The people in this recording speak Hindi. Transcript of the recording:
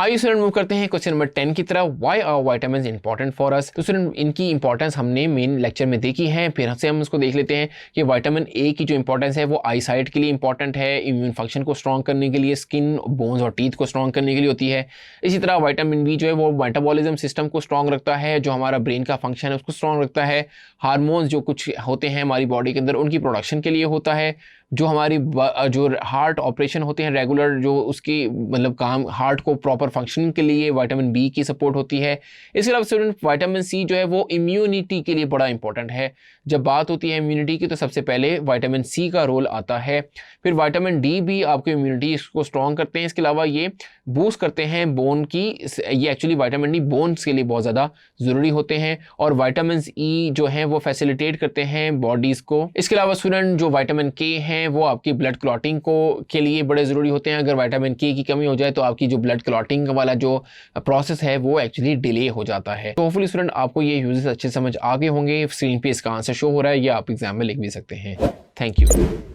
आइए स्टूडेंट मूव करते हैं क्वेश्चन नंबर 10 की तरफ। Why are vitamins important for us. तो स्टूडेंट इनकी इंपॉर्टेंस हमने मेन लेक्चर में देखी है, फिर से हम इसको देख लेते हैं कि विटामिन ए की जो इंपॉर्टेंस है वो आई साइट के लिए इंपॉर्टेंट है, इम्यून फंक्शन को स्ट्रॉन्ग करने के लिए, स्किन, बोन्स और टीथ को स्ट्रॉन्ग करने के लिए होती है। इसी तरह विटामिन बी जो है वो मेटाबॉलिज्म सिस्टम को स्ट्रॉन्ग रखता है, जो हमारा ब्रेन का फंक्शन है उसको स्ट्रॉन्ग रखता है। हार्मोन्स जो कुछ होते हैं हमारी बॉडी के अंदर उनकी प्रोडक्शन के लिए होता है। जो हमारी जो हार्ट ऑपरेशन होते हैं रेगुलर, जो उसकी मतलब काम हार्ट को प्रॉपर फंक्शनिंग के लिए विटामिन बी की सपोर्ट होती है। इसके अलावा स्टूडेंट विटामिन सी जो है वो इम्यूनिटी के लिए बड़ा इंपॉर्टेंट है। जब बात होती है इम्यूनिटी की तो सबसे पहले विटामिन सी का रोल आता है। फिर विटामिन डी भी आपको इम्यूनिटी को स्ट्रॉन्ग करते हैं। इसके अलावा ये बूस्ट करते हैं बोन की, ये एक्चुअली विटामिन डी बोन्स के लिए बहुत ज़्यादा ज़रूरी होते हैं। और विटामिन ई जो है वो फैसिलिटेट करते हैं बॉडीज़ को। इसके अलावा स्टूडेंट जो विटामिन के हैं वो आपकी ब्लड क्लॉटिंग को के लिए बड़े ज़रूरी होते हैं। अगर विटामिन के की कमी हो जाए तो आपकी जो ब्लड क्लॉटिंग वाला जो प्रोसेस है वो एक्चुअली डिले हो जाता है। तो होपफुली स्टूडेंट आपको ये यूजेस अच्छे समझ आ गए होंगे। स्क्रीन पे इसका आंसर शो हो रहा है, या आप एग्जाम में लिख भी सकते हैं। Thank you.